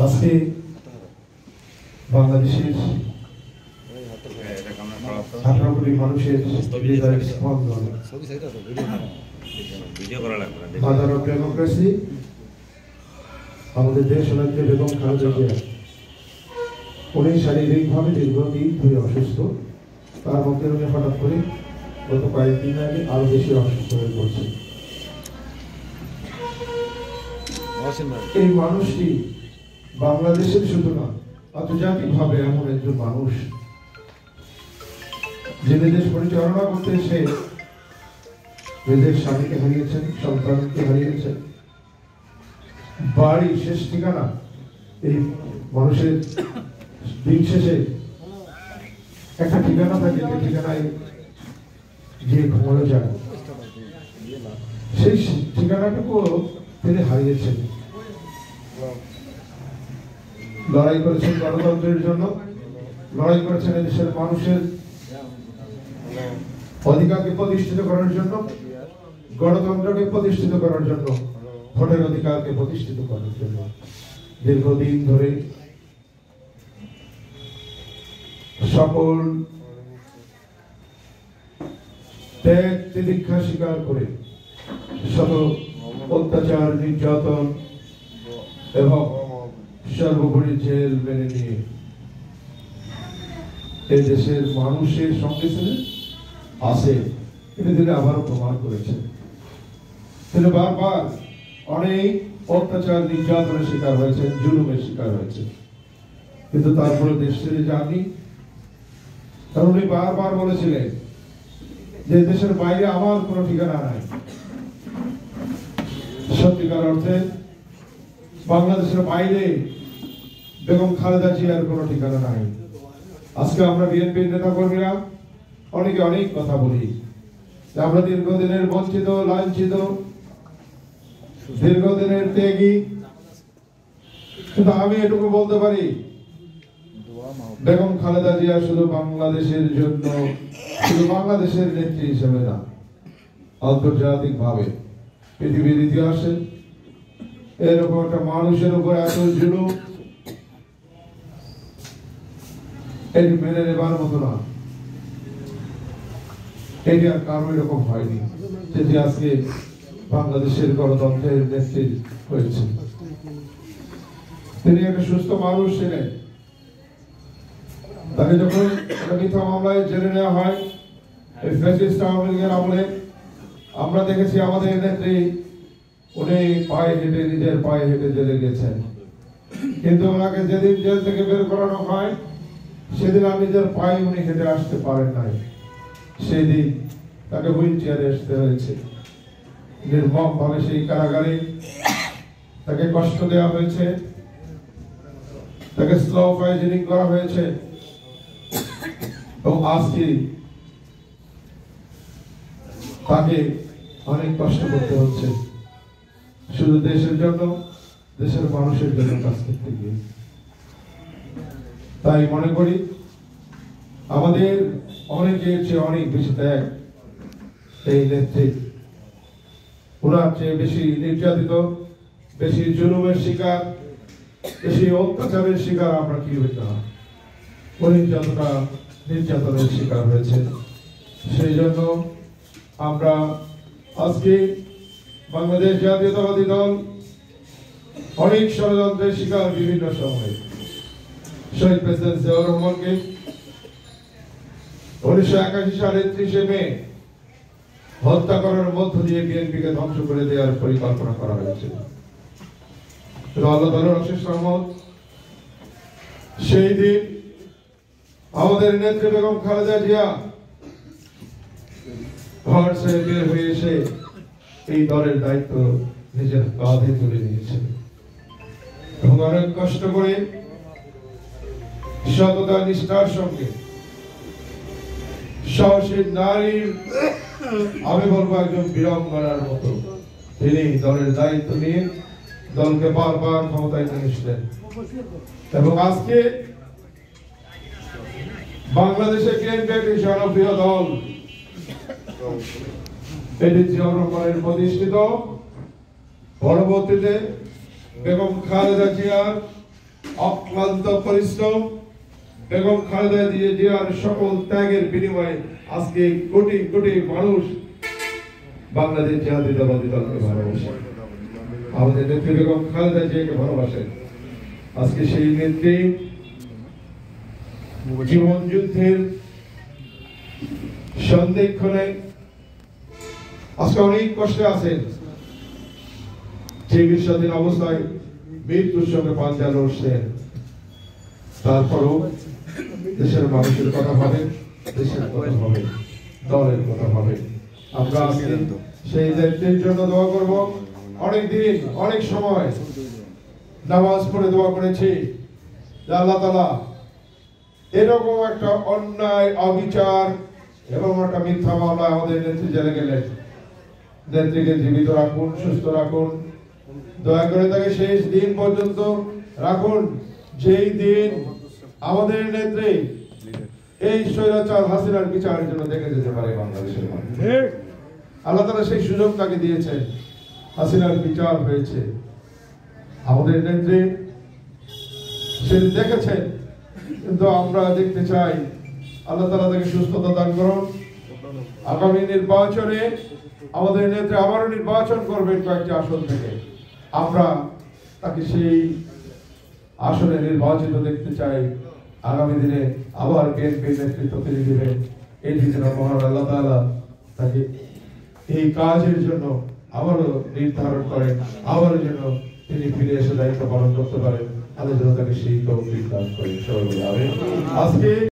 আজকে বাংলাদেশের 18 কোটি মানুষের হৃদয়ের স্পন্দন, মাদার অফ ডেমোক্রেসি, আমাদের দেশ নেত্রী বেগম খালেদা জিয়া। উনি শারীরিকভাবে দীর্ঘদিন ধরে অসুস্থ, তার মধ্যে উনি হঠাৎ করে গত কয়েকদিন আগে আরো বেশি অসুস্থ হয়ে পড়ছে। এই মানুষটি বাংলাদেশের শুধু না, আন্তর্জাতিকভাবে এমন একজন মানুষ যে দেশ পরিচালনা করতে এসে নিজের স্বামীকে হারিয়েছেন, সন্তানকে হারিয়েছেন, বাড়ি শেষ ঠিকানা। এই মানুষের দিন শেষে একটা ঠিকানা থাকে, যে ঠিকানায় গিয়ে ঘুমানো যায়, সেই ঠিকানাটুকু তিনি হারিয়েছেন। লড়াই করেছেন গণতন্ত্রের জন্য, লড়াই করেছেন দেশের মানুষের অধিকারকে প্রতিষ্ঠিত করার জন্য, গণতন্ত্রকে প্রতিষ্ঠিত করার জন্য, ভোটের অধিকারকে প্রতিষ্ঠিত করার জন্য দীর্ঘদিন ধরে সকল ত্যাগ তিতিক্ষা স্বীকার করে শত অত্যাচার, নির্যাতন এবং সর্বোপরি জেল মেনে নিয়ে এই দেশের মানুষের সঙ্গে ছিলেন, আছে, এটা তিনি আবারও প্রমাণ করেছেন। তিনি বারবার অনেক অত্যাচার, নির্যাতনের শিকার হয়েছেন, জুলুমের শিকার হয়েছেন, কিন্তু তারপরে দেশ ছেড়ে যাননি। কারণ উনি বারবার বলেছিলেন যে দেশের বাইরে আমার কোনো ঠিকানা নাই। সত্যিকার অর্থে বাংলাদেশের বাইরে বেগম খালেদা জিয়ার কোনো ঠিকানা নাই। আজকে আমরা বিএনপির নেতা কর্মীরা অনেকে অনেক কথা বলি, আমরা দীর্ঘদিনের বঞ্চিত, লাঞ্ছিত, দীর্ঘদিনের ত্যাগী, কিন্তু আমি এটুকু বলতে পারি, বেগম খালেদা জিয়া শুধু বাংলাদেশের জন্য, শুধু বাংলাদেশের নেত্রী হিসেবে না, আন্তর্জাতিক ভাবে পৃথিবীর ইতিহাসে এরকম একটা মানুষের উপর এত জুলুম, এটি মেনে নেবার মতো না। এটি আর কারো এরকম হয়নি, যেটি আজকে বাংলাদেশের গণতন্ত্রের নেত্রী হয়েছে। তিনি একটা সুস্থ মানুষ ছিলেন। তাকে যখন মিথ্যা মামলায় জেলে নেওয়া হয়, এই ফ্যাসিস্ট আওয়ামী লীগের আমলে, আমরা দেখেছি আমাদের নেত্রী উনি পায়ে হেঁটে, নিজের পায়ে হেঁটে জেলে গেছেন, কিন্তু ওনাকে যেদিন জেল থেকে বের করানো হয় সেদিন আর নিজের পায়ে উনি হেঁটে আসতে পারেন নাই। সেদিন তাকে হুইল চেয়ারে আসতে হয়েছে। নির্মম ভাবে সেই কারাগারে তাকে কষ্ট দেওয়া হয়েছে, তাকে স্লো পয়জনিং করা হয়েছে, এবং আজকে তাকে অনেক কষ্ট করতে হচ্ছে শুধু দেশের জন্য, দেশের মানুষের জন্য কাজ করতে গিয়ে। তাই মনে করি আমাদের অনেকের চেয়ে অনেক বেশি ত্যাগ এই নেত্রী। ওনার চেয়ে বেশি নির্যাতিত, বেশি জুলুমের শিকার, বেশি অত্যাচারের শিকার আমরা কি হইতে হয়। উনি যতটা নির্যাতনের শিকার হয়েছে, সেই জন্য আমরা আজকে বাংলাদেশ জাতীয়তাবাদী দল অনেক ষড়যন্ত্রের শিকার বিভিন্ন সময়ে। শহীদ প্রেসিডেন্ট জিয়াউর রহমানকে 1981 সালের 30 মে হত্যা করার মধ্য দিয়ে বিএনপিকে ধ্বংস করে দেওয়ার পরিকল্পনা করা হয়েছিল। আল্লাহ তাআলার অশেষ রহমত, সেই দিন আমাদের নেত্রী বেগম খালেদা জিয়া ঘর ছেড়ে বের হয়ে এসে এই দলের দায়িত্ব নিজের কাঁধে তুলে নিয়েছেন, এবং অনেক কষ্ট করে সততা নিষ্ঠার সঙ্গে সাহসী নারীর, আমি বলবো একজন বীরাঙ্গনার মতো তিনি দলের দায়িত্ব নিয়ে দলকে বারবার ক্ষমতায় নিয়ে এসলেন। এবং আজকে বাংলাদেশে বিএনপি একটি জনপ্রিয় দল, এটি জিয়াউর রহমানের প্রতিষ্ঠিত, পরবর্তীতে বেগম খালেদা জিয়ার অক্লান্ত পরিশ্রম বেগম খালেদা জিয়ার সকল ত্যাগের বিনিময়ে আজকে কোটি কোটি মানুষ বাংলাদেশ জাতীয়তাবাদী দলকে ভালোবাসে, আমাদের নেত্রী বেগম খালেদা জিয়াকে ভালোবাসেন। আজকে সেই নেত্রী জীবন যুদ্ধের সন্ধিক্ষণে আজকে অনেক কষ্টে আছেন, চিকিৎসাধীন অবস্থায় মৃত্যুর সঙ্গে পাঞ্জা লড়ছেন। তারপরও দেশের মানুষের কথা ভাবেন, দেশের কথা ভাবেন, দলের কথা ভাবেন। আমরা আজকে সেই নেত্রীর জন্য দোয়া করব। অনেক দিন অনেক সময় নামাজ পড়ে দোয়া করেছি যে আল্লাহ তাআলা এরকম একটা অন্যায় অবিচার এবং একটা মিথ্যা মামলায় আমাদের নেত্রী জেলে গেলেন, নেত্রীকে জীবিত রাখুন, সুস্থ রাখুন, দয়া করে তাকে শেষ দিন পর্যন্ত রাখুন, যেই দিন আমাদের নেত্রী এই স্বৈরাচার হাসিনার বিচারের জন্য দেখে যেতে পারে বাংলাদেশের মানুষ। আল্লাহ তাআলা সেই সুযোগ তাকে দিয়েছেন, হাসিনার বিচার হয়েছে, আমাদের নেত্রী সে দেখেছেন, কিন্তু আমরা দেখতে চাই আল্লাহ তাআলা তাকে সুস্থতা দান করুন। আগামী নির্বাচনে আমাদের নেত্রী আবারও নির্বাচন করবেন কয়েকটি আসন থেকে, আমরা তাকে সেই আসনে নির্বাচিত দেখতে চাই। আগামী দিনে আবার বিএনপি নেতৃত্ব ফিরে দিবেন, এটি যেন মহান আল্লাহ তাআলা তাকে এই কাজের জন্য আবারও নির্ধারণ করেন, আবারও যেন তিনি ফিরে এসে দায়িত্ব পালন করতে পারেন। আল্লাহ যেন তাকে সেই তৌফিক দান করেন। সবাই বলে আমিন। আজকে